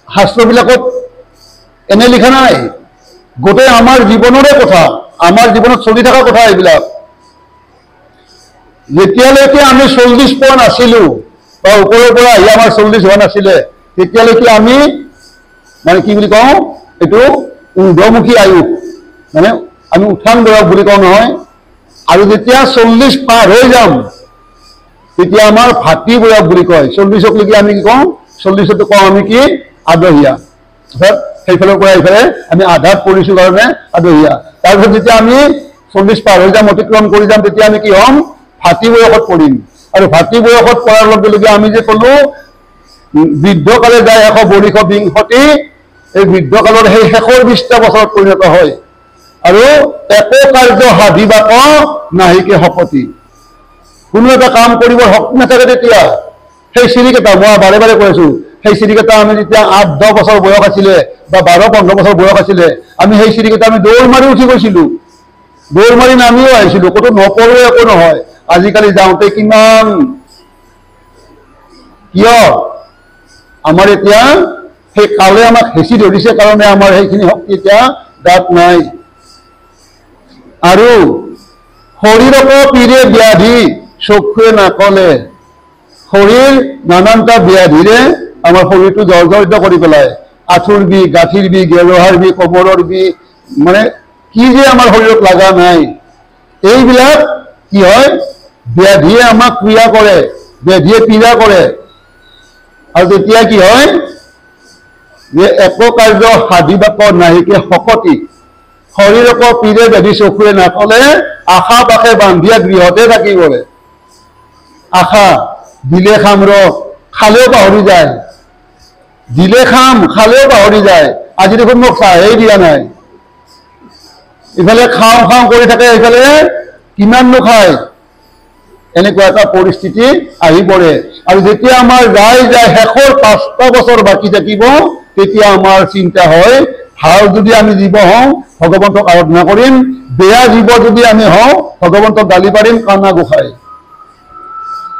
শাস্ত্ৰবিলাকত এনে লিখা নাই গোটেই আমাৰ জীৱনৰে কথা আমাৰ জীৱনত চলি থকা কথা এইবিলাক যেতিয়ালৈকে আমি 40 পোৱা নাছিলোঁ বা ওপৰৰ পৰা আহি আমাৰ 40 হোৱা নাছিলে তেতিয়ালৈকে আমি মানে কি বুলি কওঁ এইটো ঊৰ্ধ্বমুখী আয়ুস মানে আমি উঠান বয়স বুলি কওঁ নহয় আৰু যেতিয়া 40 পাৰ হৈ যাম তেতিয়া আমাৰ ভাতৃ বয়স বুলি কয় 40ক লৈকে আমি কি কওঁ 40ত কওঁ আমি কি আদহীয়া অৰ্থাৎ সেইফালৰ পৰা এইফালে আমি আধাত পৰিছোঁ কাৰণে আদহীয়া তাৰপিছত যেতিয়া আমি 40 পাৰ হৈ যাম অতিক্ৰম কৰি যাম তেতিয়া আমি কি হ'ম ভাতৃ বয়সত পৰিম আৰু ভাতৃ বয়সত পৰাৰ লগে লগে আমি যে ক'লো বৃদ্ধকালে যায় 100 বৰিষ বিংশতি এই বৃদ্ধকালৰ সেই শেষৰ 20টা বছৰত পৰিণত হয় আৰু একো কাৰ্য সাধিবাক নাহিকে শপতি কোনো এটা কাম কৰিবৰ শক্তি নাথাকে তেতিয়া সেই চিৰিকেইটা মই বাৰে বাৰে কৈ আছোঁ সেই চিৰিকেইটা আমি যেতিয়া 8-10 বছৰ বয়স আছিলে বা 12-15 বছৰ বয়স আছিলে আমি সেই চিৰিকেইটা আমি দৌৰ মাৰি উঠি গৈছিলোঁ দৌৰ মাৰি নামিও আহিছিলোঁ ক'তো নপৰোঁ একো নহয় আজিকালি যাওঁতে কিমান কিয় আমাৰ এতিয়া সেই কালে আমাক হেঁচি ধৰিছে কাৰণে আমাৰ সেইখিনি শক্তি এতিয়া গাত নাই আৰু শৰীৰক পীড়ে ব্যাধি চক্ষুৱে নাকলে শৰীৰ নানানটা ব্যাধিৰে আমাৰ শৰীৰটো জৰ্জৰিত কৰি পেলায় আঁঠুৰ বিষ গাঁঠিৰ বিষ গেৰুহাৰ বিষ কোমৰৰ বিষ মানে কি যে আমাৰ শৰীৰত লগা নাই এইবিলাক কি হয় ব্যাধিয়ে আমাক ক্ৰিয়া কৰে ব্যাধিয়ে পীড়া কৰে আৰু তেতিয়া কি হয় যে একো কাৰ্য সাধিবাক নাহিকে শকতি শৰীৰক পীড়ে ব্যাধি চকুৰে নাকলে আশা পাশে বান্ধিয়া গৃহতে থাকি পৰে আশা দিলে খাম ৰ খালেও পাহৰি যায় দিলে খাম খালেও পাহৰি যায় আজি দেখোন মোক চাহেই দিয়া নাই ইফালে খাওঁ খাওঁ কৰি থাকে ইফালে কিমাননো খায় এনেকুৱা এটা পৰিস্থিতি আহি পৰে আৰু যেতিয়া আমাৰ যায় শেষৰ 5টা বছৰ বাকী থাকিব তেতিয়া আমাৰ চিন্তা হয় ভাল যদি আমি জীৱ হওঁ ভগৱন্তক আৰাধনা কৰিম বেয়া জীৱ যদি আমি হওঁ ভগৱন্তক গালি পাৰিম কানা গোসাঁই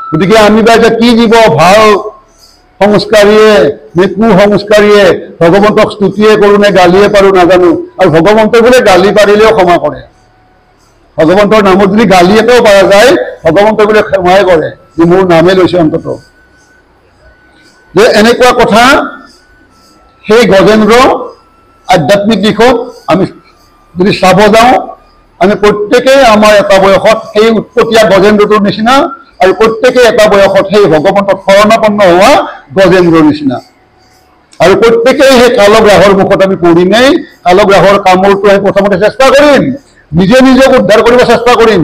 গতিকে আমি বা এতিয়া কি জীৱ ভাল সংস্কাৰীয়ে নে কুসংস্কাৰীয়ে ভগৱন্তক স্তুতিয়ে কৰোঁ নে গালিয়ে পাৰোঁ নাজানো আৰু ভগৱন্তই বোলে গালি পাৰিলেও ক্ষমা কৰে ভগৱন্তৰ নামত যদি গালি এটাও পৰা যায় ভগৱন্তই বোলে ক্ষমাই কৰে যে মোৰ নামে লৈছে অন্তত যে এনেকুৱা কথা সেই গজেন্দ্ৰ আধ্যাত্মিক দিশত আমি যদি চাব যাওঁ আমি প্ৰত্যেকেই আমাৰ এটা বয়সত সেই উৎপতীয়া গজেন্দ্ৰটোৰ নিচিনা আৰু প্ৰত্যেকেই এটা বয়সত সেই ভগৱন্তক শৰণাপন্ন হোৱা গজেন্দ্ৰৰ নিচিনা আৰু প্ৰত্যেকেই সেই কালগ্ৰাহৰ মুখত আমি পৰিমেই কালগ্ৰাহৰ কামোৰটো আমি প্ৰথমতে চেষ্টা কৰিম নিজে নিজক উদ্ধাৰ কৰিব চেষ্টা কৰিম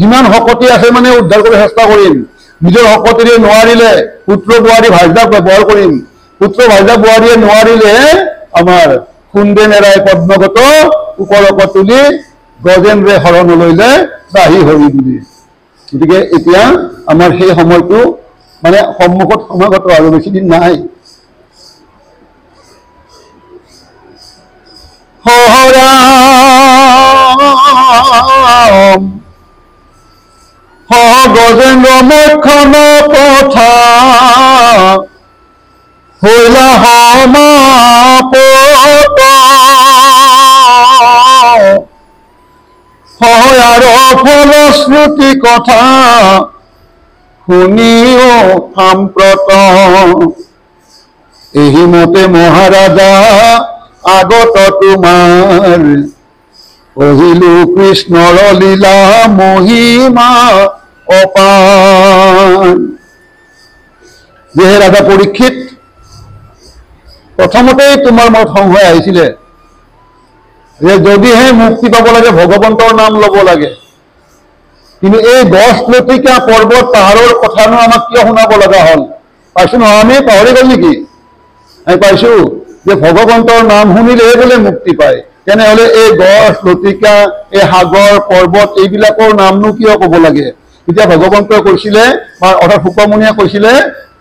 যিমান শক্তি আছে মানে উদ্ধাৰ কৰিব চেষ্টা কৰিম নিজৰ শক্তিৰে নোৱাৰিলে পুত্ৰ বোৱাৰী ভাইজাক ব্যৱহাৰ কৰিম পুত্ৰ ভাইজাক বোৱাৰীয়ে নোৱাৰিলে আমাৰ কুন্দে নেৰাই পদ্মগত ওপৰক তুলি গজেন্দ্ৰে শৰণ লৈলে বাহি হৰি বুলি গতিকে এতিয়া আমাৰ সেই সময়টো মানে সন্মুখত সমাগত আৰু বেছি দিন নাই গজেন্দ্ৰ মক্ষণ কথা হইলা সমাপত আৰু ফলশ্ৰুতি কথা শুনিও সাম্প্ৰত এই মতে মহাৰাজা আগত তোমাৰ কহিলো কৃষ্ণৰ লীলা মহিমা অপাৰ যে ৰাজা পৰীক্ষিত প্ৰথমতেই তোমাৰ মনত সংশয় আহিছিলে যে যদিহে মুক্তি পাব লাগে ভগৱন্তৰ নাম ল'ব লাগে কিন্তু এই 10 লতিকা পৰ্বত পাহাৰৰ কথানো আমাক কিয় শুনাব লগা হ'ল পাইছো নহয় আমি পাহৰি গ'ল নেকি আমি পাইছো যে ভগৱন্তৰ নাম শুনিলেহে বোলে মুক্তি পায় তেনেহ'লে এই 10 লতিকা এই সাগৰ পৰ্বত এইবিলাকৰ নামনো কিয় ক'ব লাগে এতিয়া ভগৱন্তই কৈছিলে বা অৰ্থাৎ শুকমুনিয়ে কৈছিলে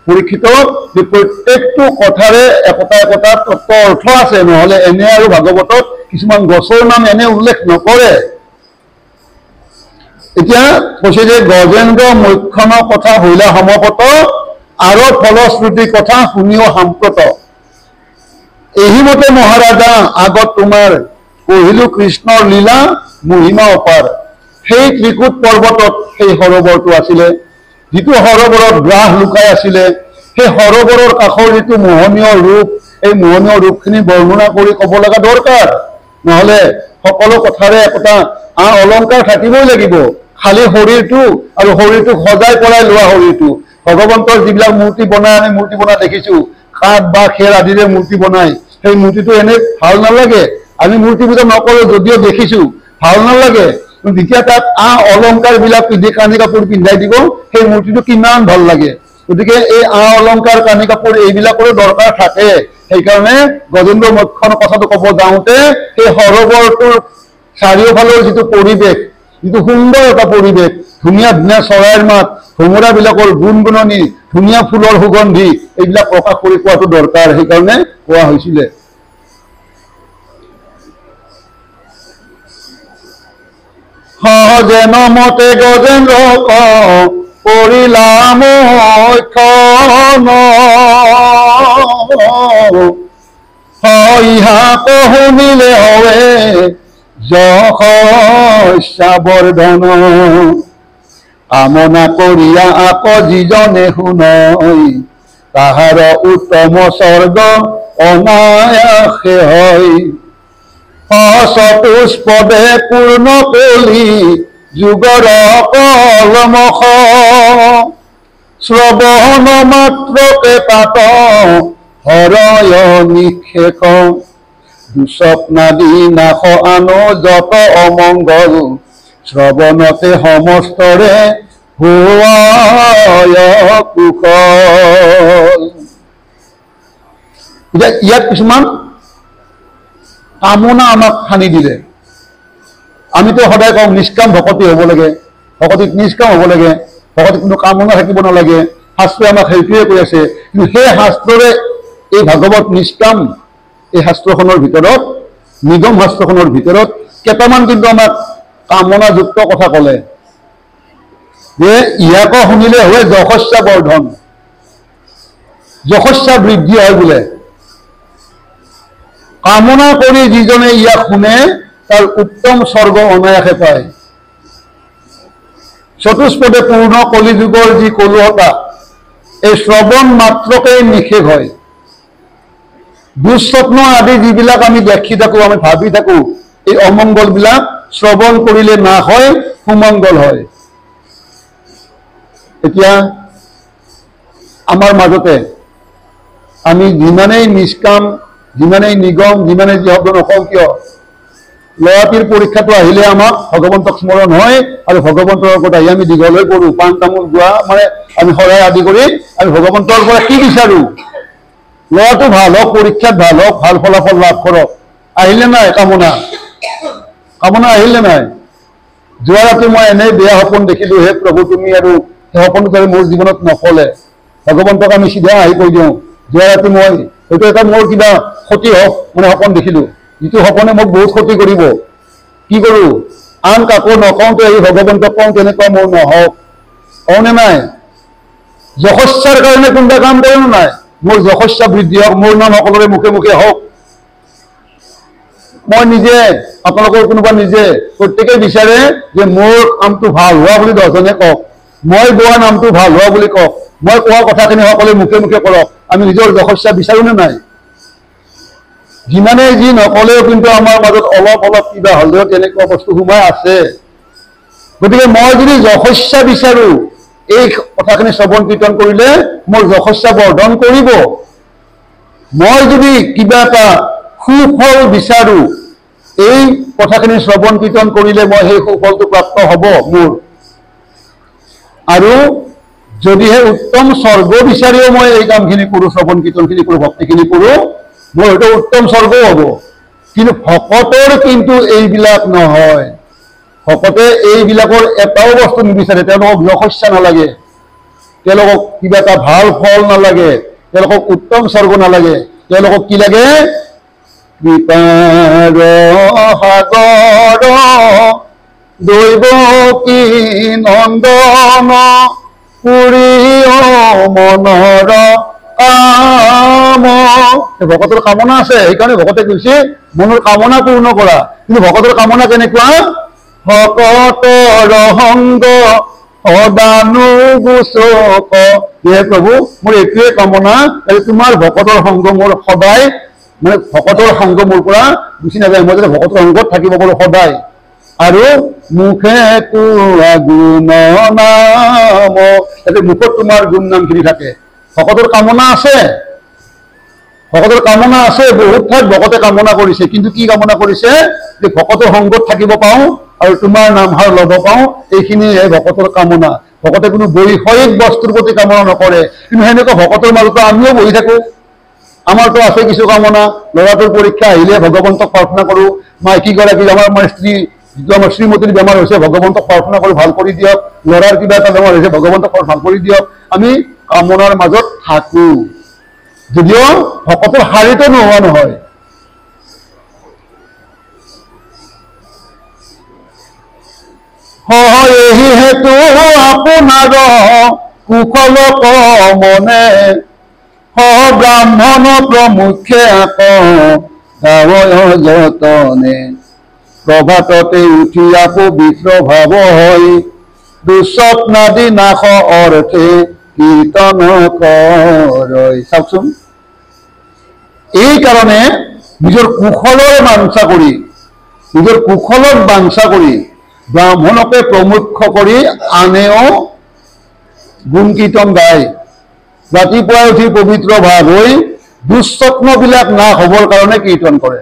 পৰীক্ষিতক যে প্ৰত্যেকটো কথাৰে একোটা একোটা তত্ত্ব অৰ্থ আছে নহ'লে এনে আৰু ভাগৱতত কিছুমান গছৰ নাম এনে উল্লেখ নকৰে এতিয়া কৈছে যে গজেন্দ্ৰ মক্ষণৰ কথা হইলা সমাপত আৰু ফলশ্ৰুতি কথা শুনিও সাম্প্ৰত এইমতে মহাৰাজা আগত তোমাৰ কহিলো কৃষ্ণৰ লীলা মহিমা অপাৰ। সেই ত্ৰিকুট পৰ্বতত সেই সৰোবৰটো আছিলে, যিটো সৰোবৰত গ্ৰাস লুকাই আছিলে। সেই সৰোবৰৰ কাষৰ যিটো মোহনীয় ৰূপ, এই মোহনীয় ৰূপখিনি বৰ্ণনা কৰি ক'ব লগা দৰকাৰ, নহলে সকলো কথাৰে একোটা অলংকাৰ থাকিবই লাগিব। খালি শৰীৰটো আৰু শৰীৰটোক সজাই পৰাই লোৱা শৰীৰটো। ভগৱন্তৰ যিবিলাক মূৰ্তি বনাই আমি মূৰ্তি বনাই দেখিছো, কাঠ বা খেৰ আদিৰে মূৰ্তি বনাই, সেই মূৰ্তিটো এনে ভাল নালাগে। আমি মূৰ্তি পূজা নকৰো যদিও দেখিছো, ভাল নালাগে। যেতিয়া তাত অলংকাৰ বিলাক পিন্ধি কানি কাপোৰ পিন্ধাই দিব, সেই মূৰ্তিটো কিমান ভাল লাগে। গতিকে এই অলংকাৰ কানি কাপোৰ এইবিলাকৰো দৰকাৰ থাকে। সেইকাৰণে গজেন্দ্ৰ মোক্ষৰ কথাটো ক'ব যাওঁতে সেই সৰোবৰটোৰ চাৰিওফালৰ যিটো পৰিৱেশ, যিটো সুন্দৰ এটা পৰিৱেশ, ধুনীয়া ধুনীয়া চৰাইৰ মাত, ভোমোৰাবিলাকৰ গুণগুণনি, ধুনীয়া ফুলৰ সুগন্ধি, এইবিলাক প্ৰকাশ কৰি কোৱাটো দৰকাৰ। সেইকাৰণে কোৱা হৈছিলে। সহজে নমতে গজেন্দ্ৰ কৰিলা মোক্ষণ, ইহাক শুনিলে হৱে যশস্যাবৰ্ধন। কামনা কৰিয়া আক যিজনে শুনৈ, তাহাৰ উত্তম স্বৰ্গ অনায়াসে হয়। চতুষ্পদে পূৰ্ণ কলি যুগৰ কলমখ, শ্ৰৱণ মাত্ৰকে তাত হৰয় নিক্ষেক। দুস্বপ্নাদি নাশ আনো যত অমংগল, শ্ৰৱণতে সমস্তৰে হোৱায় কুশল। এতিয়া ইয়াত কিছুমান কামনা আমাক সানি দিলে। আমিতো সদায় কওঁ নিষ্কাম ভকতি হ'ব লাগে, ভকতিত নিষ্কাম হ'ব লাগে, ভকতিত কোনো কামনা থাকিব নালাগে। শাস্ত্ৰই আমাক সেইটোৱে কৈ আছে। কিন্তু সেই শাস্ত্ৰৰে এই ভাগৱত নিষ্কাম এই শাস্ত্ৰখনৰ ভিতৰত, নিগম শাস্ত্ৰখনৰ ভিতৰত কেইটামান কিন্তু আমাক কামনাযুক্ত কথা ক'লে, যে ইয়াক শুনিলে হয় যশস্যা বৰ্ধন, যশস্যা বৃদ্ধি হয় বোলে। কামনা কৰি যিজনে ইয়াক শুনে তাৰ উত্তম স্বৰ্গ অনায়াসে পায়। চতুষ্পদে পূৰ্ণ কলিযুগৰ যি কলুহতা, এই শ্ৰৱণ মাত্ৰকেই নিষেধ হয়। দুঃস্বপ্ন আদি যিবিলাক আমি দেখি থাকো, আমি ভাবি থাকো, এই অমংগল বিলাক শ্ৰৱণ কৰিলে নাশ হয়, সুমংগল হয়। এতিয়া আমাৰ মাজতে আমি যিমানেই নিষ্কাম, যিমানেই নিগম, যিমানেই যি শব্দ নকওঁ কিয়, ল'ৰাটিৰ পৰীক্ষাটো আহিলে আমাক ভগৱন্তক স্মৰণ হয়, আৰু ভগৱন্তৰ লগত আহি আমি দীঘল হৈ পৰো। পাণ তামোল গোৱা মানে আমি শৰাই আদি কৰি আমি ভগৱন্তৰ পৰা কি বিচাৰো? ল'ৰাটো ভাল হওক, পৰীক্ষাত ভাল হওক, ভাল ফলাফল লাভ কৰক। আহিলে নাই কামনা? কামনা আহিলে নাই? যোৱা ৰাতি মই এনেই বেয়া সপোন দেখিলো, হে প্ৰভু তুমি আৰু সেই সপোনটো মোৰ জীৱনত নকলে। ভগৱন্তক আমি চিধা আহি কৈ দিওঁ, যোৱা ৰাতি মই হয়তো এটা মোৰ কিবা ক্ষতি হওক, মানে সপোন দেখিলো, যিটো সপোনে মোক বহুত ক্ষতি কৰিব। কি কৰো? আন কাকো নকওঁতে এই ভগৱন্তক কওঁ, তেনেকুৱা মোৰ নহওক। কওঁনে নাই? যশস্যাৰ কাৰণে কোনোবা কাম কৰে নে নাই? মোৰ যশস্যা বৃদ্ধি হওক, মোৰ নাম সকলোৰে মুখে মুখে হওক। মই নিজে, আপোনালোকৰ কোনোবা নিজে, প্ৰত্যেকে বিচাৰে যে মোৰ কামটো ভাল হোৱা বুলি 10জনে কওক, মই গোৱা নামটো ভাল হোৱা বুলি কওক, মই কোৱা কথাখিনি সকলোৱে মুখে মুখে কৰক। আমি নিজৰ যশস্যা বিচাৰো নে নাই? যিমানে যি নকলেও কিন্তু আমাৰ মাজত অলপ অলপ কিবা হলেও তেনেকুৱা বস্তু সোমাই আছে। গতিকে মই যদি যশস্যা বিচাৰো, এই কথাখিনি শ্ৰৱণ কীৰ্তন কৰিলে মোৰ যশস্যা বৰ্ধন কৰিব। মই যদি কিবা এটা সুফল বিচাৰো, এই কথাখিনি শ্ৰৱণ কীৰ্তন কৰিলে মই সেই সুফলটো প্ৰাপ্ত হ'ব মোৰ। আৰু যদিহে উত্তম স্বৰ্গ বিচাৰিও মই এই কামখিনি কৰো, শ্ৰৱণ কীৰ্তনখিনি কৰো, ভক্তিখিনি কৰো, মোৰ হয়তো উত্তম স্বৰ্গও হ'ব। কিন্তু ভকতৰ কিন্তু এইবিলাক নহয়। ভকতে এইবিলাকৰ এটাও বস্তু নিবিচাৰে। তেওঁলোকক যশস্যা নালাগে, তেওঁলোকক কিবা এটা ভাল ফল নালাগে, তেওঁলোকক উত্তম স্বৰ্গ নালাগে। তেওঁলোকক কি লাগে? কৃপাৰ সাগৰ দৈৱকী নন্দন পুৰী মনৰ কাম ভকতৰ কামনা আছে সেইকাৰণে ভকতে কৈছে মনৰ কামনা পূৰ্ণ কৰা কিন্তু ভকতৰ কামনা কেনেকুৱা ভকতৰ সংগ সদানুগোচক হে প্ৰভু মোৰ এইটোৱে কামনা তোমাৰ ভকতৰ সংগ মোৰ সদায় মানে ভকতৰ সংগ মোৰ পৰা গুচি নাযায় মই যাতে ভকতৰ সংগত থাকিব পাৰো সদায় আৰু মুখে গুণ নাম যাতে মুখত তোমাৰ গুণ নামখিনি থাকে ভকতৰ কামনা আছে বহুত ঠাইত ভকতে কামনা কৰিছে কিন্তু কি কামনা কৰিছে যে ভকতৰ সংগত থাকিব পাওঁ আৰু তোমাৰ নামহাৰ ল'ব পাওঁ এইখিনিহে ভকতৰ কামনা ভকতে কোনো বৈষয়িক বস্তুৰ প্ৰতি কামনা নকৰে কিন্তু সেনেকুৱা ভকতৰ মাজতো আমিও বহি থাকো আমাৰতো আছে কিছু কামনা ল'ৰাটোৰ পৰীক্ষা আহিলে ভগৱন্তক প্ৰাৰ্থনা কৰোঁ মাইকীগৰাকী আমাৰ স্ত্ৰী যিটো আমাৰ শ্ৰীমতীৰ বেমাৰ হৈছে ভগৱন্তক প্ৰাৰ্থনা কৰি ভাল কৰি দিয়ক ল'ৰাৰ কিবা এটা বেমাৰ হৈছে ভগৱন্তক ভাল কৰি দিয়ক আমি কামনাৰ মাজত থাকো যদিও ভকতৰ শাৰীতো নোহোৱা নহয় এই হেতু আপোনাৰ কুশল মনে ব্ৰাহ্মণ প্ৰমুখে যতনে প্ৰভাততে উঠি পবিত্ৰ ভাৱ হয় দুস্বপ্নাদি নাশ অৰ্থে কীৰ্তন কৰয় চাওকচোন এই কাৰণে নিজৰ কুশলৰ বাঞ্ছা কৰি ব্ৰাহ্মণকে প্ৰমুখ কৰি আনেও গুণ কীৰ্তন গায় ৰাতিপুৱাই উঠি পবিত্ৰ ভাৱ হৈ দুঃস্বপ্নবিলাক নাশ হ'বৰ কাৰণে কীৰ্তন কৰে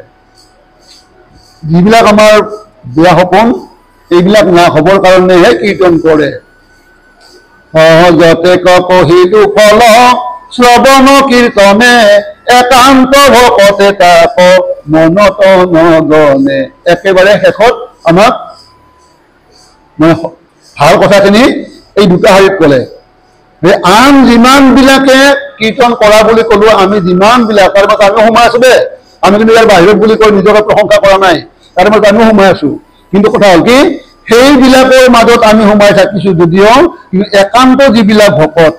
যিবিলাক আমাৰ বেয়া সপোন এইবিলাক নাশ হ'বৰ কাৰণেহে কীৰ্তন কৰে সহজতে কহিলো ফল শ্ৰৱণ কীৰ্তনে একান্ত ভকতে তাক মনত নগনে একেবাৰে শেষত আমাক মানে ভাল কথাখিনি এই দুটা শাৰীত ক'লে যে আন যিমানবিলাকে কীৰ্তন কৰা বুলি ক'লো আমি যিমানবিলাক তাৰ মাজত আমিও সোমাই আছো দে আমি কিন্তু ইয়াৰ বাহিৰত বুলি কৈ নিজকে প্ৰশংসা কৰা নাই তাৰ মাজত আমিও সোমাই আছো কিন্তু কথা হ'ল কি সেইবিলাকৰ মাজত আমি সোমাই থাকিছো যদিও কিন্তু একান্ত যিবিলাক ভকত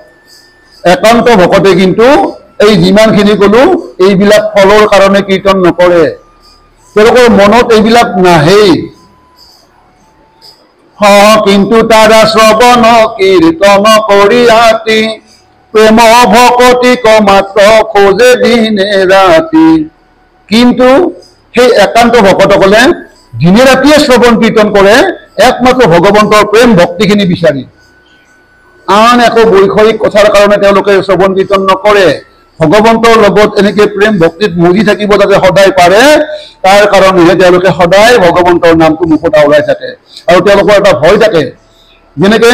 একান্ত ভকতে কিন্তু এই যিমানখিনি ক'লো এইবিলাক ফলৰ কাৰণে কীৰ্তন নকৰে তেওঁলোকৰ মনত এইবিলাক নাহেই কিন্তু তারা শ্রবণ কীর্তন করিয়াতি প্রেম ভকতিক মাত্র খোঁজে দিনে রাতি কিন্তু সেই একান্ত ভকতসকলে দিনে ৰাতিয়ে শ্ৰৱণ কীৰ্তন কৰে একমাত্ৰ ভগৱন্তৰ প্ৰেম ভক্তিখিনি বিচাৰি আন একো বৈষয়িক কথাৰ কাৰণে তেওঁলোকে শ্ৰৱণ কীৰ্তন নকৰে ভগৱন্তৰ লগত এনেকে প্ৰেম ভক্তিত মজি থাকিব যাতে সদায় পাৰে তাৰ কাৰণেহে তেওঁলোকে সদায় ভগৱন্তৰ নামটো মুখত আওৰাই থাকে আৰু তেওঁলোকৰ এটা ভয় থাকে যেনেকে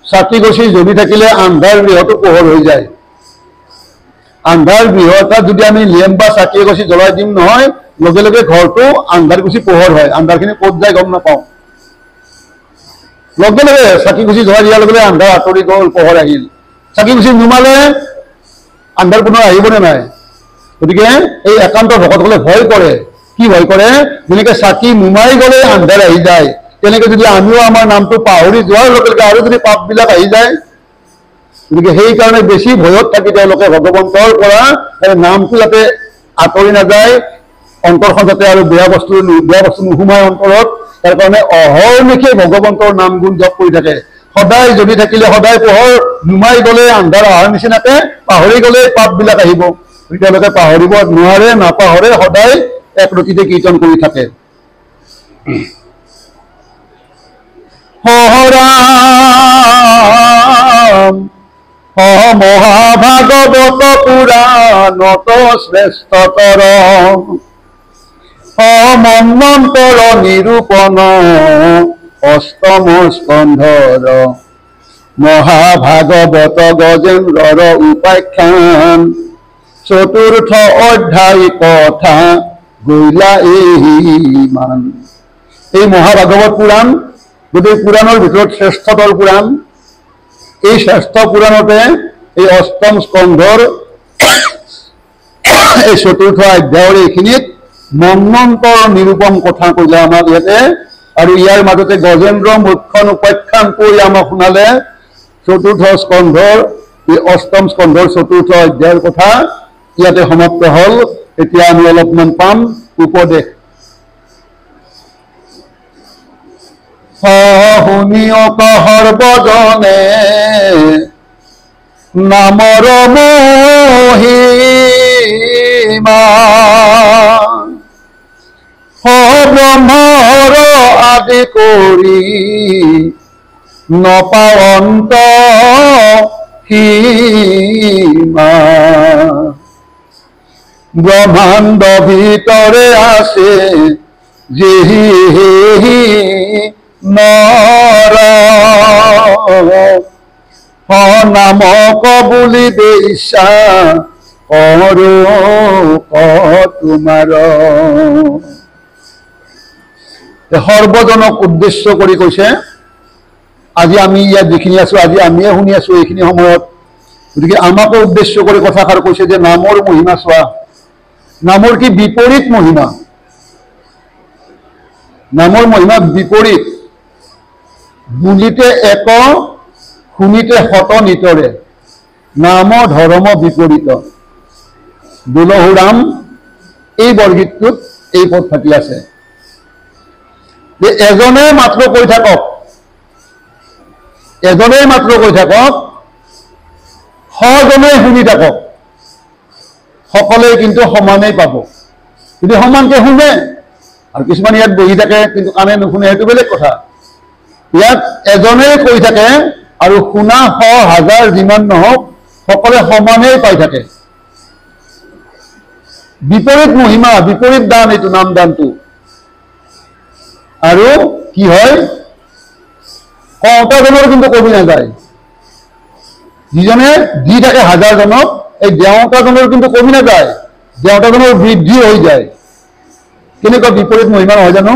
চাকি গছি জ্বলি থাকিলে আন্ধাৰ গৃহটো পোহৰ হৈ যায় আন্ধাৰ গৃহ এটাত যদি আমি লেম্প বা চাকি গছি জ্বলাই দিম নহয় লগে লগে ঘৰটো আন্ধাৰ গুচি পোহৰ হয় আন্ধাৰখিনি ক'ত যায় গম নাপাওঁ লগে লগে চাকি গুচি জ্বলাই দিয়াৰ লগে লগে আন্ধাৰ আঁতৰি গ'ল পোহৰ আহিল চাকি গুচি নুমালে আন্ধাৰ পুনৰ আহিবনে নাই গতিকে এই একান্ত ভকতসকলে ভয় কৰে কি ভয় কৰে যেনেকে চাকি নুমাই গ'লে আন্ধাৰ আহি যায় তেনেকে যদি আমিও আমাৰ নামটো পাহৰি যোৱাৰ লগে লগে আৰু যদি পাপবিলাক আহি যায় গতিকে সেইকাৰণে বেছি ভয়ত থাকি তেওঁলোকে ভগৱন্তৰ পৰা নামটো যাতে আঁতৰি নাযায় অন্তৰখন যাতে আৰু বেয়া বস্তু নোসোমায় অন্তৰত তাৰ কাৰণে অহৰ্নিশে ভগৱন্তৰ নাম গুণ জপ কৰি থাকে সদায় জ্বলি থাকিলে সদায় পোহৰ নুমাই গ'লে আন্ধাৰ অহাৰ নিচিনাকে পাহৰি গ'লে পাপবিলাক আহিব তেওঁলোকে পাহৰিব নোৱাৰে নাপাহৰে সদায় একৰতিতে কীৰ্তন কৰি থাকে হৰাম মহাভাগৱত পুৰাণত শ্ৰেষ্ঠতৰ মন্মন্তৰ নিৰূপণ অষ্টম স্কন্ধৰ মহাভাগৱত গজেন্দ্ৰৰ উপাখ্যান চতুৰ্থ অধ্যায় কথা গৈলা এইমান এই মহাভাগৱত পুৰাণ গোটেই পুৰাণৰ ভিতৰত শ্ৰেষ্ঠতৰ পুৰাণ এই শ্ৰেষ্ঠ পুৰাণতে এই অষ্টম স্কন্ধৰ এই চতুৰ্থ অধ্যায়ৰ এইখিনিত মন্মন্তৰ নিৰূপম কথা কৈলে আমাক ইয়াতে আৰু ইয়াৰ মাজতে গজেন্দ্ৰ মুখ্যন উপাখ্যান কৰি আমাক শুনালে চতুৰ্থ স্কন্ধৰ এই অষ্টম স্কন্ধৰ 4ৰ্থ অধ্যায়ৰ কথা ইয়াতে সমাপ্ত হল। এতিয়া আমি অলপমান পাম উপদেশ। শুনিয়ক সৰ্বজনে নামৰ মহিমা, ব্ৰহ্মৰ আদি কৰি নপাৱন্ত সীমা। ব্ৰহ্মাণ্ড ভিতৰে আছে যেহি নৰ, নামক বুলি বেশ্যা কৰো তোমাৰ। সৰ্বজনক উদ্দেশ্য কৰি কৈছে। আজি আমি ইয়াত যিখিনি আছো, আজি আমিয়ে শুনি আছো এইখিনি সময়ত, গতিকে আমাকো উদ্দেশ্য কৰি কথাষাৰ কৈছে যে নামৰ মহিমা চোৱা। নামৰ কি বিপৰীত মহিমা, নামৰ মহিমা বিপৰীত। বুলিতে এক, শুনিতে শত নিতৰে, নাম ধৰ্ম বিপৰীত। দুলহুৰাম এই বৰগীতটোত এই পদ থাকি আছে যে এজনে মাত্ৰ কৈ থাকক, এজনেই মাত্ৰ কৈ থাকক, শজনে শুনি থাকক, সকলে কিন্তু সমানেই পাব। কিন্তু সমানকে শুনে, আৰু কিছুমান ইয়াত বহি থাকে কিন্তু কাণে নুশুনে, সেইটো বেলেগ কথা। ইয়াত এজনেই কৈ থাকে আৰু শুনা 100,000 যিমান নহওক সকলে সমানেই পাই থাকে। বিপৰীত মহিমা, বিপৰীত দান এইটো নাম দানটো। আৰু কি হয়, কওঁতাজনৰ কিন্তু কমি নাযায়। যিজনে দি থাকে 1000জনক, এই দেওঁতাজনৰ কিন্তু কমি নাযায়, দেওঁতাজনৰ বৃদ্ধি হৈ যায়। কেনেকুৱা বিপৰীত মহিমা নহয় জানো?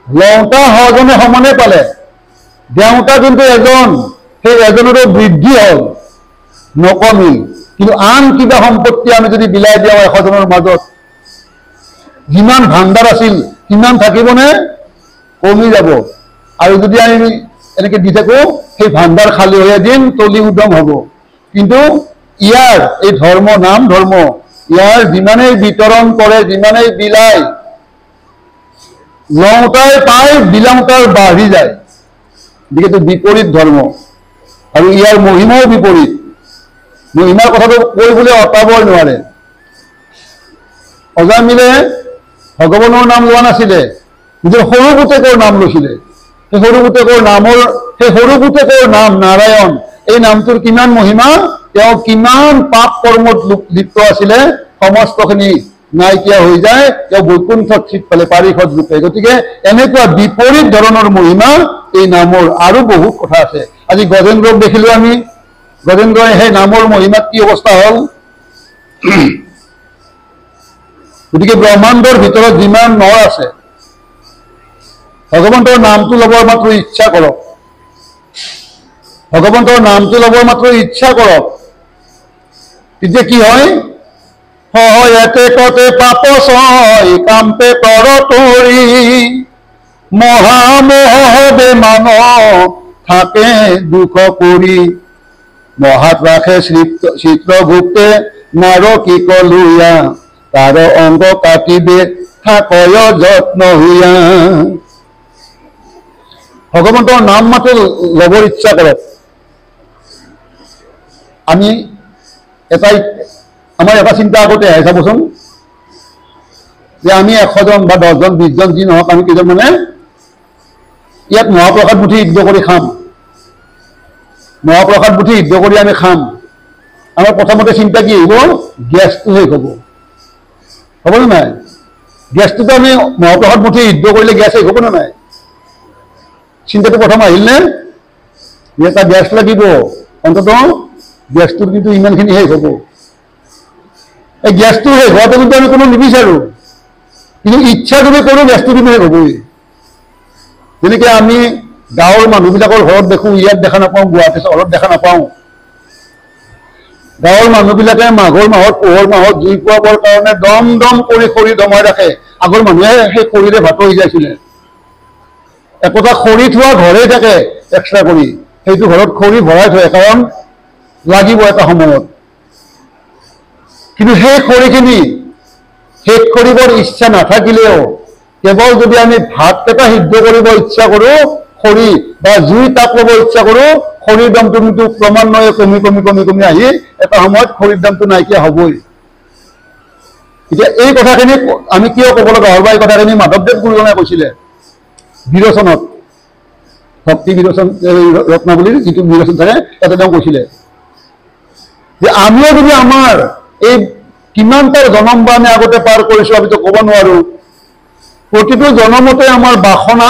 লওঁতা 100জনে সমানে পালে, দেওঁতা কিন্তু এজন, সেই এজনৰো বৃদ্ধি হল, নকমিল। কিন্তু আন কিবা সম্পত্তি আমি যদি বিলাই দিওঁ 100জনৰ মাজত, যিমান ভাণ্ডাৰ আছিল সিমান থাকিবনে? কমি যাব। আৰু যদি আমি এনেকে দি থাকো, সেই ভাণ্ডাৰ খালী হৈ এদিন তলি উদং হব। কিন্তু ইয়াৰ এই ধৰ্ম, নাম ধৰ্ম, ইয়াৰ যিমানেই বিতৰণ কৰে, যিমানেই বিলাই, লওঁতাই পাই, বিলাওঁতাৰ বাঢ়ি যায়। গতিকে বিপৰীত ধৰ্ম, আৰু ইয়াৰ মহিমাও বিপৰীত। মহিমাৰ কথাটো কৈ বোলে অঁতাবই নোৱাৰে। অজামিলে ভগৱানৰ নাম লোৱা নাছিলে, নিজৰ সৰু পুতেকৰ নাম লৈছিলে। সেই সৰু পুতেকৰ নামৰ, সেই সৰু পুতেকৰ নাম নাৰায়ণ, এই নামটোৰ কিমান মহিমা, তেওঁ কিমান পাপ কৰ্মত লিপ্ত আছিলে, সমস্তখিনি নাইকিয়া হৈ যায়, তেওঁ বৈকুণ্ঠত চিত পালে পাৰিষদ ৰূপে। গতিকে এনেকুৱা বিপৰীত ধৰণৰ মহিমা এই নামৰ। আৰু বহুত কথা আছে। আজি গজেন্দ্ৰক দেখিলো আমি, গজেন্দ্ৰই সেই নামৰ মহিমাত কি অৱস্থা হল। গতিকে ব্ৰহ্মাণ্ডৰ ভিতৰত যিমান নৰ আছে, ভগৱন্তৰ নামটো ল'বৰ মাত্ৰ ইচ্ছা কৰক, ভগৱন্তৰ নামটো ল'বৰ মাত্ৰ ইচ্ছা কৰক, তেতিয়া কি হয়, সহয়তে কতে পাপ ছয়, কাম্পে কৰ তৰি, মহামোহবে মান থাকে দুখ কৰি, মহাত ৰাখে চিত্ৰগুপ্তে নাৰ কি কলুয়া, তাৰ অংগ কাটিবে থাকয় যত্ন হইয়া। ভগৱন্তৰ নাম মাত্ৰ ল'বৰ ইচ্ছা কৰক। আমি আমাৰ এটা চিন্তা আগতে আহে, চাবচোন, যে আমি 100জন বা 10জন 20জন যি নহওক, আমি কেইজন মানে ইয়াত মহাপ্ৰসাদ মুঠি সিদ্ধ কৰি খাম, মহাপ্ৰসাদ মুঠি সিদ্ধ কৰি আমি খাম। আমাৰ প্ৰথমতে চিন্তা কি আহিব, গেছটো শেষ হ'ব, হ'বনে নাই? গেছটোতো আমি মহাপ্ৰসাদ মুঠি সিদ্ধ কৰিলে গেছ শেষ হ'ব নে নাই? চিন্তাটো প্ৰথম আহিল নে? এটা গেছ লাগিব, অন্তত গেছটোৰ কিন্তু ইমানখিনি শেষ হ'ব। এই গেছটো শেষ হোৱাটো কিন্তু আমি কোনো নিবিচাৰো, কিন্তু ইচ্ছা যদি কৰোঁ গেছটো কিন্তু শেষ হ'বই। যেনেকৈ আমি গাঁৱৰ মানুহবিলাকৰ ঘৰত দেখোঁ, ইয়াত দেখা নাপাওঁ, গুৱাহাটী চহৰত দেখা নাপাওঁ। গাঁৱৰ মানুহবিলাকে মাঘৰ মাহত, পুহৰ মাহত জুই পুৱাবৰ কাৰণে দম দম কৰি খৰি দমাই ৰাখে। আগৰ মানুহে সেই খৰিৰে ভাতো সিজাইছিলে। একোটা খৰি থোৱা ঘৰেই থাকে এক্সট্ৰা কৰি, সেইটো ঘৰত খৰি ভৰাই থয়, কাৰণ লাগিব এটা সময়ত। কিন্তু সেই খৰিখিনি শেষ কৰিবৰ ইচ্ছা নাথাকিলেও কেৱল যদি আমি ভাতকেইটা সিদ্ধ কৰিব ইচ্ছা কৰোঁ, খৰি বা জুই তাপ ল'ব ইচ্ছা কৰোঁ, খৰিৰ দামটো কিন্তু ক্ৰমান্বয়ে কমি কমি কমি কমি আহি এটা সময়ত খৰিৰ দামটো নাইকিয়া হ'বই। এতিয়া এই কথাখিনি আমি কিয় ক'ব লগা হ'ল বা এই কথাখিনি মাধৱদেৱ গুৰুজনাই কৈছিলে বিৰোচনত, ভক্তি বিৰোচন ৰত্নাৱলীৰ যিটো বিৰোচন থাকে তাতে তেওঁ কৈছিলে যে আমিও যদি আমাৰ এই কিমানটা জনম বা আমি আগতে পাৰ কৰিছোঁ আমিতো ক'ব নোৱাৰোঁ। প্ৰতিটো জনমতে আমাৰ বাসনা,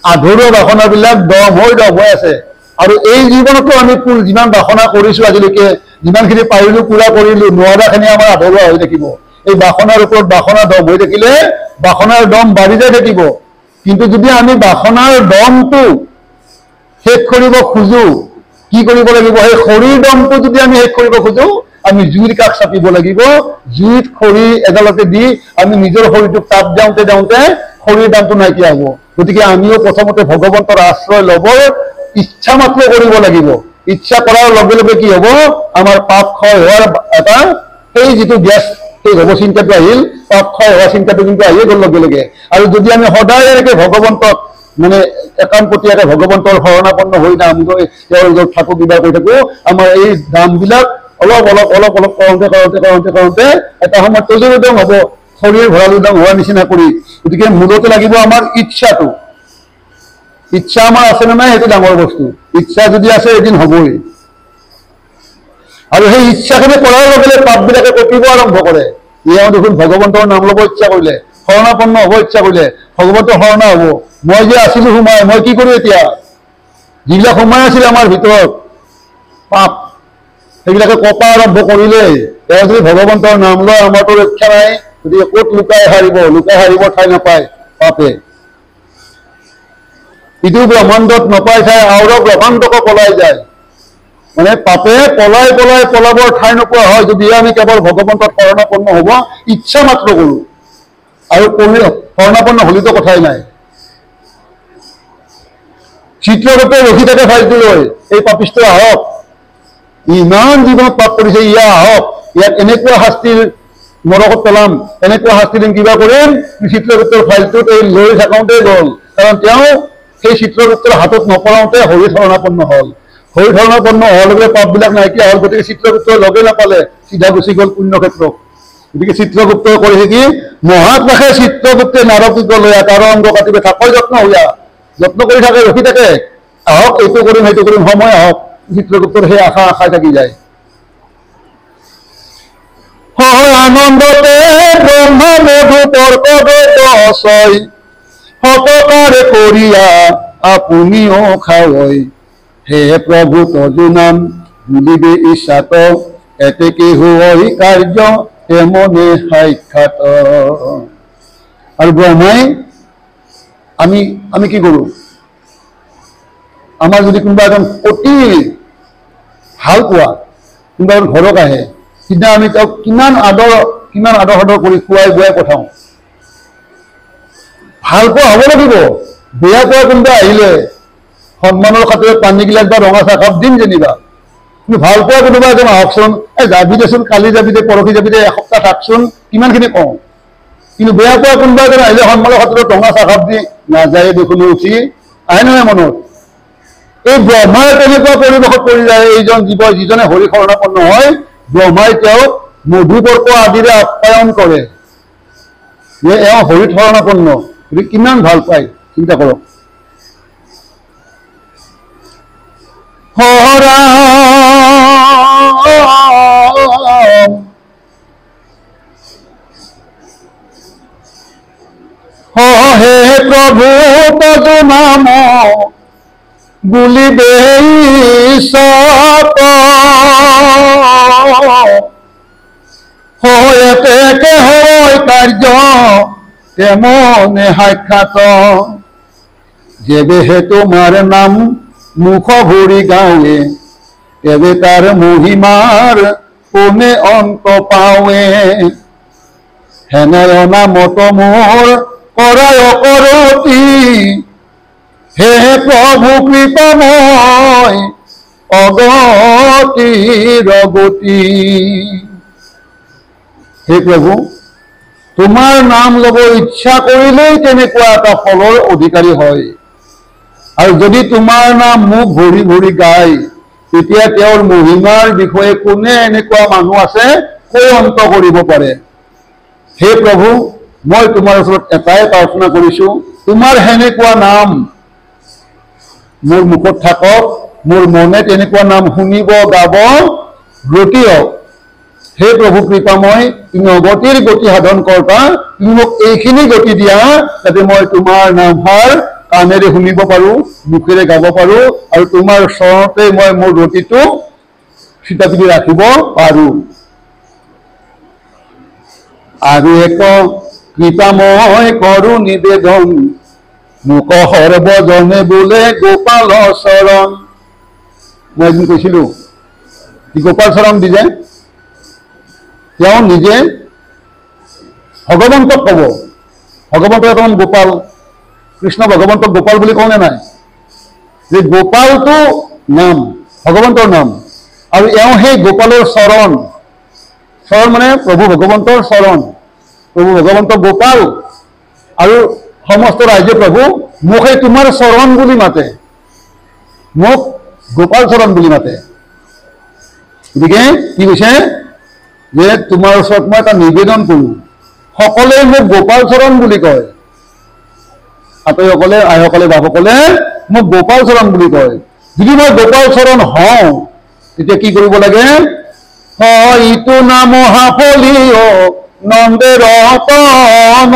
আধৰুৱা বাসনাবিলাক দম হৈ আছে। আৰু এই জীৱনতো আমি যিমান বাসনা কৰিছোঁ আজিলৈকে, যিমানখিনি পাৰিলোঁ পূৰা কৰিলোঁ, নোৱাৰাখিনি আমাৰ আধৰুৱা হৈ থাকিব। এই বাসনাৰ ওপৰত বাসনা দম হৈ থাকিলে বাসনাৰ দম বাঢ়ি যাই থাকিব। কিন্তু যদি আমি বাসনাৰ দমটো শেষ কৰিব খোজোঁ, কি কৰিব লাগিব? সেই খৰিৰ দমটো যদি আমি শেষ কৰিব খোজোঁ, আমি জুইৰ কাষ চাপিব লাগিব। জুইত খৰি এডালতে দি আমি নিজৰ শৰীৰটোক তাপ যাওঁতে যাওঁতে খৰিৰ দামটো নাইকিয়া হ'ব। গতিকে আমিও প্ৰথমতে ভগৱন্তৰ আশ্ৰয় ল'বৰ ইচ্ছা মাত্ৰ কৰিব লাগিব। ইচ্ছা কৰাৰ লগে লগে কি হ'ব? আমাৰ পাপ ক্ষয় হোৱাৰ এটা সেই যিটো গেছ সেই হ'ব চিন্তাটো আহিল, পাপ ক্ষয় হোৱা চিন্তাটো কিন্তু আহি গ'ল লগে লগে। আৰু যদি আমি সদায় এনেকৈ ভগৱন্তক মানে একান্তপতীয়াকৈ ভগৱন্তৰ শৰণাপন্ন হৈ নাম তেওঁৰ য'ত থাকোঁ কিবা কৰি থাকোঁ, আমাৰ এই দামবিলাক অলপ অলপ অলপ অলপ কৰোঁতে কৰোঁতে কৰোঁতে কৰোঁতে এটা সময়ত তজুদং হ'ব, শৰীৰ ভঁৰালুদং হোৱাৰ নিচিনা কৰি। গতিকে মূলতে লাগিব আমাৰ ইচ্ছাটো। ইচ্ছা আমাৰ আছে নে নাই সেইটো ডাঙৰ বস্তু। ইচ্ছা যদি আছে এদিন হ'বই। আৰু সেই ইচ্ছাখিনি কৰাৰ লগে লগে পাপবিলাকে কঁপিব আৰম্ভ কৰে। এওঁ দেখোন ভগৱন্তৰ নাম ল'ব ইচ্ছা কৰিলে, শৰণাপন্ন হ'ব ইচ্ছা কৰিলে, ভগৱন্তৰ শৰণা হ'ব। মই যে আছিলোঁ সোমাই, মই কি কৰোঁ এতিয়া? যিবিলাক সোমাই আছিল আমাৰ ভিতৰত পাপ, সেইবিলাকে কঁপা আৰম্ভ কৰিলে। তেওঁ যদি ভগৱন্তৰ নাম লয় আমাৰতো ৰক্ষা নাই। গতিকে ক'ত লুকাই হাৰিব? লুকাই হাৰিব ঠাই নাপায় পাপে। ইটো ব্ৰহ্মাণ্ডত নপাই ঠাই আউৰ ব্ৰহ্মাণ্ডকো পলাই যায়। মানে পাপে পলাই পলাই পলাবৰ ঠাই নোপোৱা হয় যদি আমি কেৱল ভগৱন্তত শৰণাপন্ন হ'ব ইচ্ছা মাত্ৰ কৰোঁ। আৰু শৰণাপন্ন হ'লেতো কথাই নাই। চিত্ৰৰূপে ৰখি থাকে ফাইলটো লৈ, এই পাপিষ্ট আহক, ইমান জীৱনত পাপ কৰিছে, ইয়া আহক, ইয়াত এনেকুৱা শাস্তিৰ নৰকত পেলাম, এনেকুৱা শাস্তি দিম, কিবা কৰিম। চিত্ৰগুপ্তৰ ফাইলটোত এই লৈ থাকোঁতেই গ'ল। কাৰণ তেওঁ সেই চিত্ৰগুপ্তৰ হাতত নপৰাওঁতে হৰি শৰণাপন্ন হ'ল। হৰি শৰণাপন্ন হোৱাৰ লগে পাপবিলাক নাইকিয়া হ'ল। গতিকে চিত্ৰগুপ্তৰ লগে নাপালে, চিধা গুচি গ'ল পুণ্যক্ষেত্ৰত। গতিকে চিত্ৰগুপ্তই কৰিছে কি? মহাত্মাসে চিত্ৰগুপ্তে নাৰকীক লৈ তাৰ অংগ কাটিবে থাকৈ যত্ন হৈয়া। যত্ন কৰি থাকে, ৰখি থাকে, আহক এইটো কৰিম সেইটো কৰিম, সময় আহক। চিত্ৰগুপ্তৰ সেই আশা আশাই থাকি যায়। আনন্দতে ব্ৰহ্মা মধু তৰ্কছয় শতকাৰে কৰিয়া আপুনিও খাৱই। হে প্ৰভু তজু নাম বুলিবে ইচ্ছাত এতেকে হৈ কাৰ্য এমনে সাক্ষাৎ। আৰু ব্ৰহ্মাই আমি কি কৰোঁ? আমাৰ যদি কোনোবা এজন অতি ভাল পোৱা কোনোবা এজন ঘৰত আহে, সিদিনা আমি তেওঁক কিমান আদৰ সাদৰ কৰি খুৱাই বুৱাই পঠাওঁ। ভাল পোৱা হ'ব লাগিব। বেয়া পোৱা কোনোবা আহিলে সন্মানৰ খাতিৰত পানীগিলাচ বা ৰঙা চাহকাপ দিম যেনিবা। কিন্তু ভাল পোৱা কোনোবা এজন আহকচোন, যাবি দেচোন, কালি যাবি দে, পৰহি যাবি দে, এসপ্তাহ থাকচোন, কিমানখিনি কওঁ। কিন্তু বেয়া পোৱা কোনোবা এজন আহিলে সন্মানৰ খাতিৰত ৰঙা চাহকাপ দি নাযায় দেখোন উঠি আহে নহয় মনত। এই ব্ৰহ্মাই তেনেকুৱা পৰিৱেশত পৰি যায়। এইজন জীৱ যিজনে হৰি শৰণাপন্ন হয়, ব্ৰহ্মাই তেওঁক মধুপৰ্ক আদিৰে আপ্যায়ন কৰে যে এওঁ হৰিত শৰণাপন্ন। গতিকে কিমান ভাল পায় চিন্তা কৰক। হে প্ৰভু তজু নাম বুলিবে ইচ্ছাত এতেকে হয় কাৰ্য এমনে সাক্ষাৎ। যেবেহে তোমাৰ নাম মুখ ভৰি গাঁৱে, তেবে তাৰ মহিমাৰ কোনে অন্ত পাৱে। হেনে নামত মোৰ কৰাই অকৰতি, হে প্ৰভু কৃপাময় অগতিৰ গতি। হে প্ৰভু, তোমাৰ নাম ল'ব ইচ্ছা কৰিলেই তেনেকুৱা এটা ফলৰ অধিকাৰী হয়। আৰু যদি তোমাৰ নাম মুখ ভৰি ভৰি গায়, তেতিয়া তেওঁৰ মহিমাৰ বিষয়ে কোনে এনেকুৱা মানুহ আছে কৈ অন্ত কৰিব পাৰে। হে প্ৰভু, মই তোমাৰ ওচৰত এটাই প্ৰাৰ্থনা কৰিছো, তোমাৰ সেনেকুৱা নাম মোৰ মুখত থাকক, মোৰ মনে তেনেকুৱা নাম শুনিব, গাব, ৰতিয়ক। হে প্ৰভু কৃপাময়, তুমি অগতিৰ গতি সাধন কৰবা, তুমি মোক এইখিনি গতি দিয়া যাতে মই তোমাৰ নামভাৰ কাণেৰে শুনিব পাৰো, মুখেৰে গাব পাৰো, আৰু তোমাৰ চৰণতে মই মোৰ গতিটো থিতাপি ৰাখিব পাৰো। আৰু এক কৃপাময় কৰো নিবেদন, মোক সৰ্বজনে বোলে গোপাল চৰণ। মই এদিন কৈছিলো, গোপাল চৰণ দিছে, তেওঁ নিজে ভগৱন্তক কব, ভগৱন্ত এখন গোপাল, কৃষ্ণ ভগৱন্তক গোপাল বুলি কওঁ নে নাই? যে গোপালটো নাম, ভগৱন্তৰ নাম, আৰু এওঁ সেই গোপালৰ চৰণ, চৰণ মানে প্ৰভু ভগৱন্তৰ চৰণ, প্ৰভু ভগৱন্ত গোপাল, আৰু সমস্ত ৰাইজে প্ৰভু মোক সেই তোমাৰ চৰণ বুলি মাতে, মোক গোপাল চৰণ বুলি মাতে। গতিকে কি কৈছে যে তোমাৰ ওচৰত মই এটা নিবেদন কৰো, সকলোৱে মোক গোপাল চৰণ বুলি কয়, আতৈসকলে, আইসকলে, বাপসকলে মোক গোপাল চৰণ বুলি কয়। যদি মই গোপাল চৰণ হওঁ, তেতিয়া কি কৰিব লাগে? ইটো নাম সাফলি নন্দে ৰতন,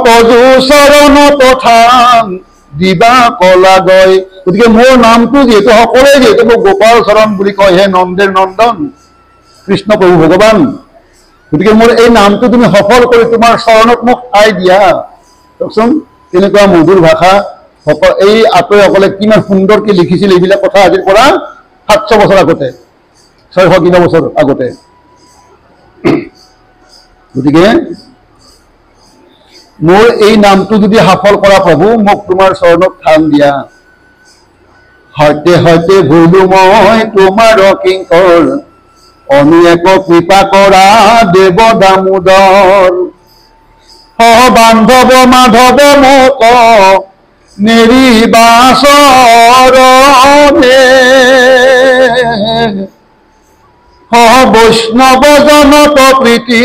তজু চৰণ তথান দিবা কলা গয়। গতিকে মোৰ নামটো যিহেতু সকলোৱে যিহেতু মোক গোপাল চৰণ বুলি কয়, হে নন্দেৰ নন্দন কৃষ্ণ প্ৰভু ভগৱান, গতিকে মোৰ এই নামটো তুমি সফল কৰি তোমাৰ চৰণত মোক ঠাই দিয়া। চাওকচোন কেনেকুৱা মধুৰ ভাষা, এই আতৈসকলে কিমান সুন্দৰকে লিখিছিল এইবিলাক কথা আজিৰ পৰা 700 বছৰ আগতে, 600 কিলো বছৰ আগতে। গতিকে মোৰ এই নামটো যদি সফল কৰা প্ৰভু, মোক তোমাৰ চৰণত স্থান দিয়া। হয়তে হয়তে ভুলো মই তোমাৰ কিংকৰ, অনেক কৃপা কৰা দেৱ দামোদৰ। বান্ধৱ মাধৱ মোক নেৰিবা চৰণে, বৈষ্ণৱ জনত প্ৰীতি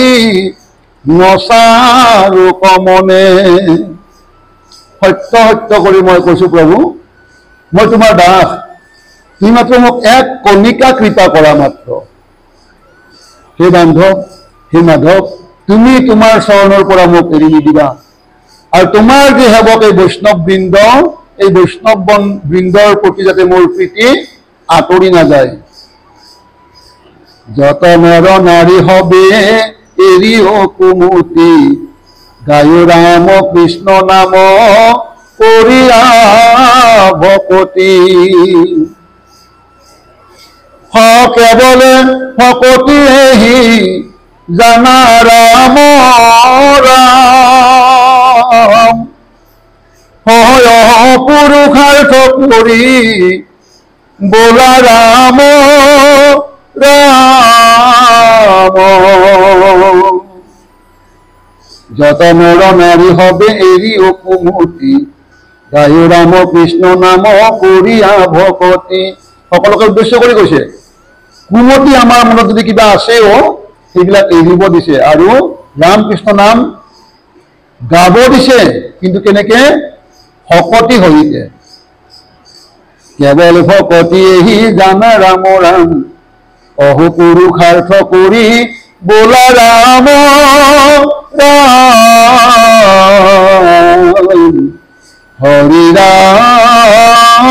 নচাৰো কমনে। সত্য সত্য কৰি মই কৈছো প্ৰভু, মই তোমাৰ দাস, তুমি মাত্ৰ মোক এক কণিকা কৃপা কৰা মাত্ৰ। হে বান্ধৱ, হে মাধৱ, তুমি তোমাৰ চৰণৰ পৰা মোক এৰি নিদিবা। আৰু তোমাৰ যি সেৱক এই বৈষ্ণৱ বৃন্দ, এই বৈষ্ণৱ বৃন্দৰ প্ৰতি যাতে মোৰ প্ৰীতি আঁতৰি নাযায়। যত নৰ নাৰী হবে এৰি কুমতি, গায়ো ৰাম কৃষ্ণ নাম কৰিয়া ভকতি। কেৱলে ভকতি এহি জানা ৰাম ৰাম, পুৰুষাৰ্থ কৰি বোলা ৰাম ৰাম। যত নৰ নাৰী হবে এৰি কুমতি, গায় ৰাম কৃষ্ণ নাম কৰিয়া ভকতি। সকলকে উদ্দেশ্য কৰি কৈছে, কুমতি আমাৰ মনত যদি কিবা আছেও সেইবিলাক এৰিব দিছে, আৰু ৰাম কৃষ্ণ নাম গাব দিছে, কিন্তু কেনেকে? ভকতি হইতে। কেৱল ভকতি এহি জানা ৰাম ৰাম, অহু পুৰুষাৰ্থ কৰি বোলা ৰাম ৰাম। হৰি ৰাম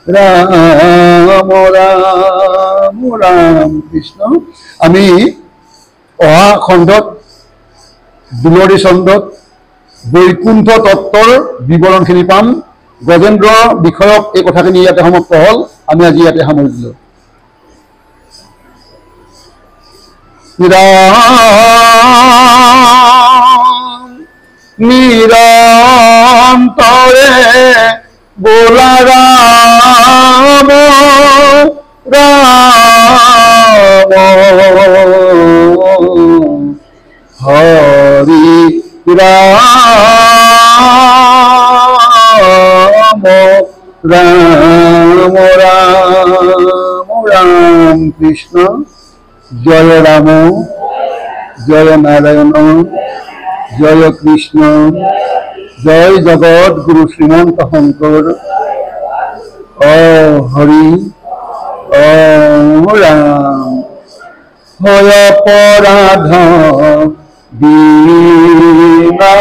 ৰাম ৰাম ৰাম কৃষ্ণ। আমি অহা খণ্ডত দুলৰী চন্দত বৈকুণ্ঠ তত্ত্বৰ বিৱৰণখিনি পাম। গজেন্দ্ৰ বিষয়ক এই কথাখিনি ইয়াতে সমাপ্ত হ'ল, আমি আজি ইয়াতে সামৰিলোঁ। নিরন্তরে বোলা রাম রাম হরি রাম রাম রাম রাম কৃষ্ণ জয় রাম জয় নারায়ণ জয় কৃষ্ণ জয় জগৎ গুরু শ্রীমন্ত শঙ্কর ও হরি ও রাম হয় অপরাধ বিনা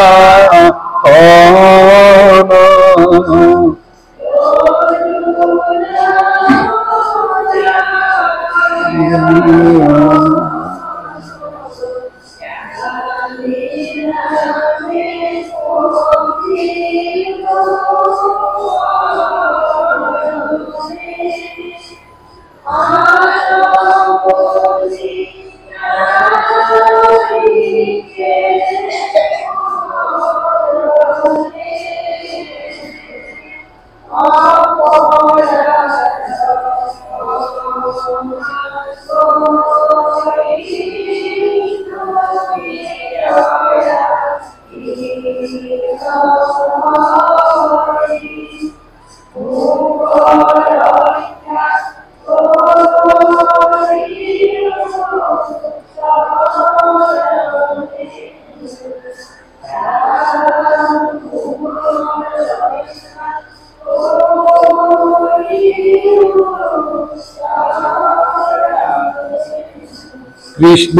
কৃষ্ণ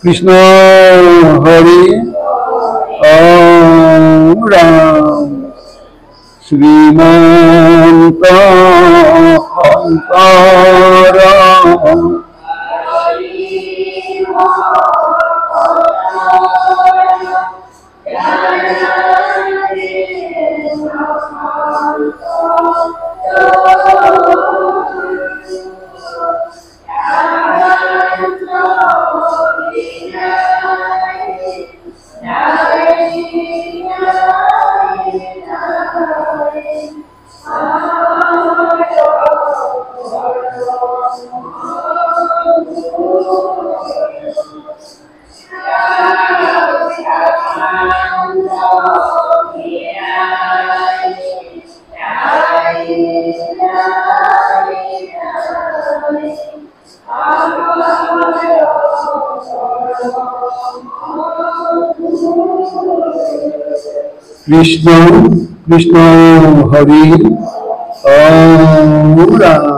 কৃষ্ণ হরি ওম রাম শ্রীমন্ত শঙ্কর কৃষ্ণ কৃষ্ণ হরি ওম রাম